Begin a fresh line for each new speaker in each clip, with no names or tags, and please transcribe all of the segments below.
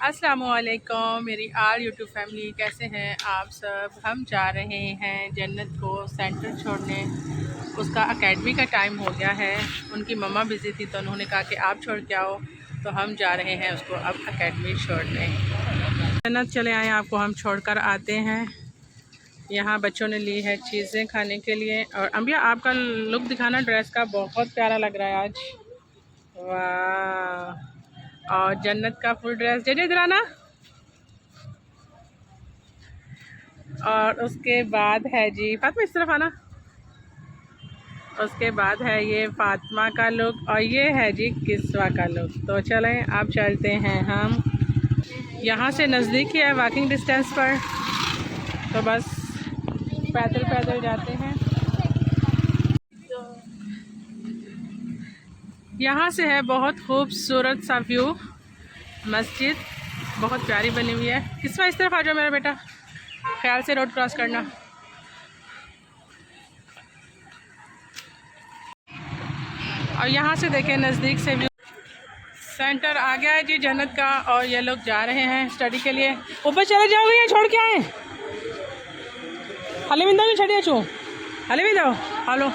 अस्सलामुअलैकुम मेरी आल YouTube family, कैसे हैं आप सब। हम जा रहे हैं जन्नत को सेंटर छोड़ने। उसका एकेडमी का टाइम हो गया है। उनकी मम्मा बिज़ी थी तो उन्होंने कहा कि आप छोड़ के आओ, तो हम जा रहे हैं उसको अब एकेडमी छोड़ने। जन्नत चले आए, आपको हम छोड़कर आते हैं। यहाँ बच्चों ने ली है चीज़ें खाने के लिए। और अम्बिया, आपका लुक दिखाना ड्रेस का, बहुत प्यारा लग रहा है आज। वाह, और जन्नत का फुल ड्रेस। जय जय दिलाना। और उसके बाद है जी फातिमा, इस तरफ आना। उसके बाद है ये फातिमा का लुक और ये है जी किस्वा का लुक। तो चलें अब चलते हैं हम। यहाँ से नज़दीक ही है, वॉकिंग डिस्टेंस पर, तो बस पैदल पैदल जाते हैं। यहाँ से है बहुत खूबसूरत सा व्यू। मस्जिद बहुत प्यारी बनी हुई है। किस्वा इस तरफ आ जाओ मेरा बेटा, ख्याल से रोड क्रॉस करना। और यहाँ से देखें नज़दीक से व्यू। सेंटर आ गया है जी जन्नत का, और ये लोग जा रहे हैं स्टडी के लिए। ऊपर चले जाओगे या छोड़ के आए? हले बिंदा नहीं छड़िया छू, हले भी दो। हेलो,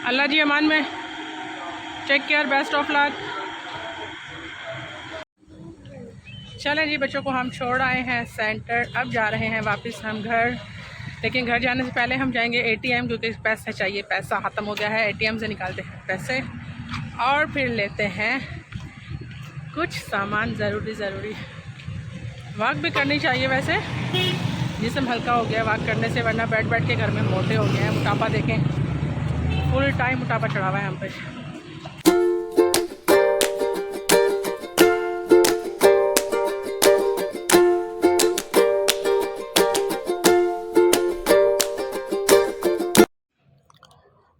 अल्लाह जी अमान में। Take care, best of luck. चलें जी, बच्चों को हम छोड़ आए हैं सेंटर। अब जा रहे हैं वापस हम घर। लेकिन घर जाने से पहले हम जाएंगे एटीएम, क्योंकि पैसा चाहिए। पैसा ख़त्म हो गया है, एटीएम से निकालते हैं पैसे और फिर लेते हैं कुछ सामान ज़रूरी। वॉक भी करनी चाहिए वैसे, जिस्म हल्का हो गया वॉक करने से, वरना बैठ बैठ के घर में मोटे हो गए हैं। मोटापा देखें, फुल टाइम मोटापा चढ़ा हुआ है हम पे।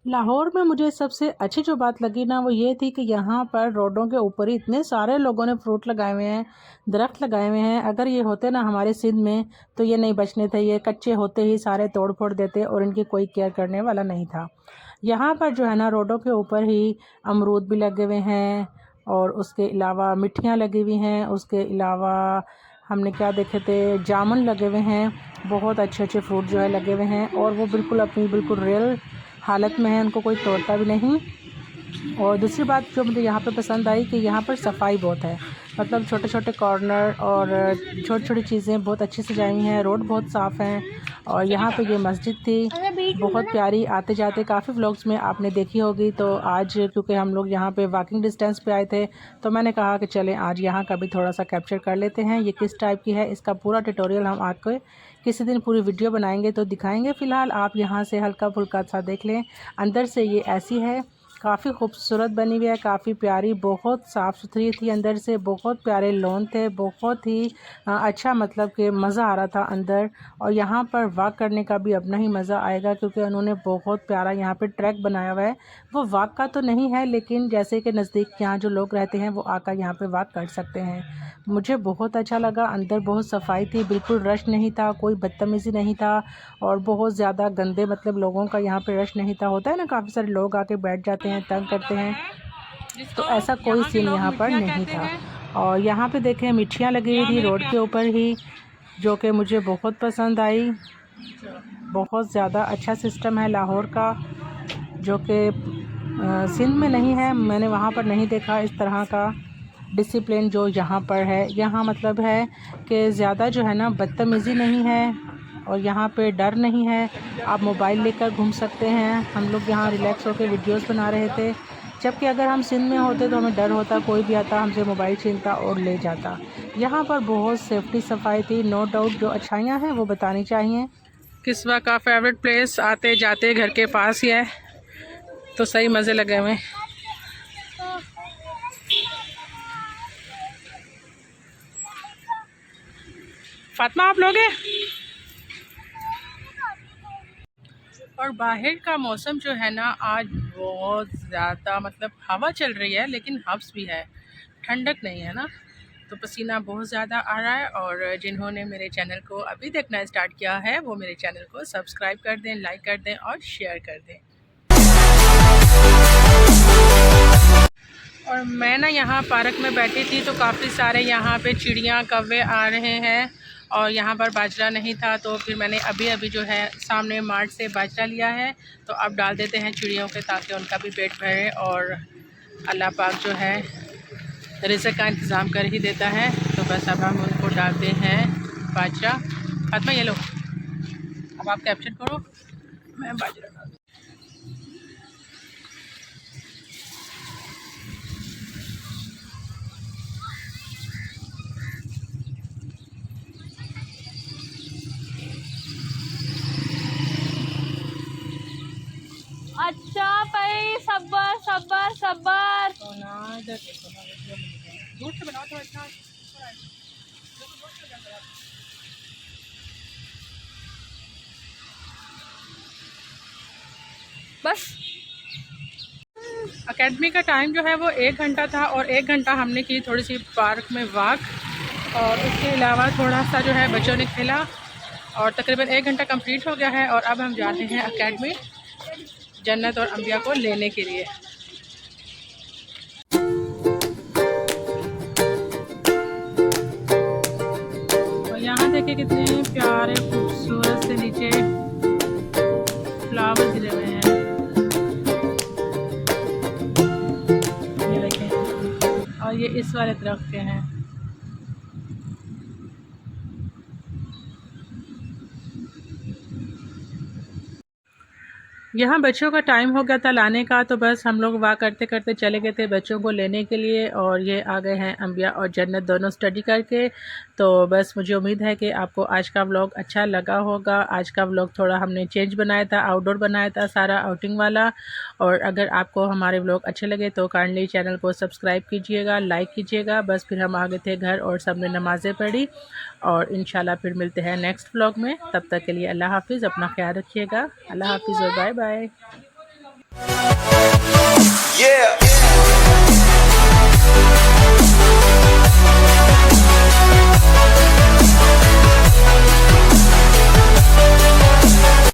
लाहौर में मुझे सबसे अच्छी जो बात लगी ना, वो ये थी कि यहाँ पर रोडों के ऊपर ही इतने सारे लोगों ने फ्रूट लगाए हुए हैं, दरख्त लगाए हुए हैं। अगर ये होते ना हमारे सिंध में तो ये नहीं बचने थे। ये कच्चे होते ही सारे तोड़ फोड़ देते और इनकी कोई केयर करने वाला नहीं था। यहाँ पर जो है ना रोडों के ऊपर ही अमरूद भी लगे हुए हैं, और उसके अलावा मिठियाँ लगी हुई हैं। उसके अलावा हमने क्या देखे थे, जामुन लगे हुए हैं। बहुत अच्छे फ्रूट जो है लगे हुए हैं, और वो बिल्कुल अपनी बिल्कुल रियल हालत में है, उनको कोई तोड़ता भी नहीं। और दूसरी बात जो मुझे यहाँ पे पसंद आई कि यहाँ पर सफाई बहुत है। मतलब छोटे छोटे कॉर्नर और छोटी छोटी चीज़ें बहुत अच्छी सजाई हुई हैं। रोड बहुत साफ़ हैं। और यहाँ पे ये मस्जिद थी बहुत प्यारी, आते जाते काफ़ी व्लॉग्स में आपने देखी होगी। तो आज क्योंकि हम लोग यहाँ पे वॉकिंग डिस्टेंस पे आए थे, तो मैंने कहा कि चलें आज यहाँ का भी थोड़ा सा कैप्चर कर लेते हैं। ये किस टाइप की है, इसका पूरा ट्यूटोरियल हम आपको किसी दिन पूरी वीडियो बनाएंगे तो दिखाएंगे। फ़िलहाल आप यहाँ से हल्का फुल्का सा देख लें। अंदर से ये ऐसी है, काफ़ी खूबसूरत बनी हुई है, काफ़ी प्यारी, बहुत साफ़ सुथरी थी। अंदर से बहुत प्यारे लॉन थे, बहुत ही अच्छा, मतलब कि मज़ा आ रहा था अंदर। और यहाँ पर वॉक करने का भी अपना ही मज़ा आएगा, क्योंकि उन्होंने बहुत प्यारा यहाँ पे ट्रैक बनाया हुआ है। वो वॉक का तो नहीं है, लेकिन जैसे कि नज़दीक यहाँ जो लोग रहते हैं वो आकर यहाँ पे वॉक कर सकते हैं। मुझे बहुत अच्छा लगा। अंदर बहुत सफाई थी, बिल्कुल रश नहीं था, कोई बदतमीज़ी नहीं था, और बहुत ज़्यादा गंदे मतलब लोगों का यहाँ पे रश नहीं था। होता है ना, काफ़ी सारे लोग आके बैठ जाते हैं, तंग करते हैं, तो ऐसा कोई सीन यहाँ पर नहीं था। और यहाँ पे देखें मिठियाँ लगी हुई थी रोड के ऊपर ही, जो कि मुझे बहुत पसंद आई। बहुत ज़्यादा अच्छा सिस्टम है लाहौर का, जो कि सिंध में नहीं है। मैंने वहाँ पर नहीं देखा इस तरह का डिसिप्लिन जो यहाँ पर है। यहाँ मतलब है कि ज़्यादा जो है ना बदतमीज़ी नहीं है, और यहाँ पे डर नहीं है। आप मोबाइल लेकर घूम सकते हैं। हम लोग यहाँ रिलैक्स होकर वीडियोस बना रहे थे, जबकि अगर हम सिंध में होते तो हमें डर होता, कोई भी आता हमसे मोबाइल छीनता और ले जाता। यहाँ पर बहुत सेफ्टी सफाई थी, नो डाउट। जो अच्छाइयाँ हैं वो बतानी चाहिए। किस्वा का फेवरेट प्लेस, आते जाते घर के पास ही है, तो सही मज़े लगे हुए। फातिमा आप लोगे? और बाहर का मौसम जो है ना आज बहुत ज़्यादा, मतलब हवा चल रही है लेकिन हब्स भी है, ठंडक नहीं है ना, तो पसीना बहुत ज़्यादा आ रहा है। और जिन्होंने मेरे चैनल को अभी देखना स्टार्ट किया है वो मेरे चैनल को सब्सक्राइब कर दें, लाइक कर दें और शेयर कर दें। और मैं ना यहाँ पार्क में बैठी थी तो काफ़ी सारे यहाँ पे चिड़ियाँ कौवे आ रहे हैं और यहाँ पर बाजरा नहीं था, तो फिर मैंने अभी जो है सामने मार्ट से बाजरा लिया है। तो अब डाल देते हैं चिड़ियों के ताकि उनका भी पेट भरे और अल्लाह पाक जो है रिज़्क़ का इंतज़ाम कर ही देता है। तो बस अब हम उनको डालते हैं बाजरा। फातिमा ये लो, अब आप कैप्चर करो, मैं बाजरा डाल।
अच्छा भाई, सब्बर सब्बर सब्बर।
दूर से बनाओ तो अच्छा।
बस
एकेडमी का टाइम जो है वो 1 घंटा था और 1 घंटा हमने की थोड़ी सी पार्क में वॉक और उसके अलावा थोड़ा सा जो है बच्चों ने खेला और तकरीबन 1 घंटा कंप्लीट हो गया है। और अब हम जाते हैं एकेडमी जन्नत और अंबिया को लेने के लिए। और यहाँ देखिए कितने प्यारे खूबसूरत से नीचे फ्लावर गिरे हुए हैं। ये देखें, और ये इस वाले दरख्त के हैं। यहाँ बच्चों का टाइम हो गया था लाने का, तो बस हम लोग वाह करते करते चले गए थे बच्चों को लेने के लिए। और ये आ गए हैं अंबिया और जन्नत दोनों स्टडी करके। तो बस मुझे उम्मीद है कि आपको आज का व्लॉग अच्छा लगा होगा। आज का व्लॉग थोड़ा हमने चेंज बनाया था, आउटडोर बनाया था सारा आउटिंग वाला। और अगर आपको हमारे व्लॉग अच्छे लगे तो काइंडली चैनल को सब्सक्राइब कीजिएगा, लाइक कीजिएगा। बस फिर हम आ गए थे घर और सब ने नमाज़ें पढ़ी और इंशाल्लाह फिर मिलते हैं नेक्स्ट व्लॉग में। तब तक के लिए अल्लाह हाफिज़, अपना ख्याल रखिएगा। अल्लाह हाफिज़ और बाय बाय।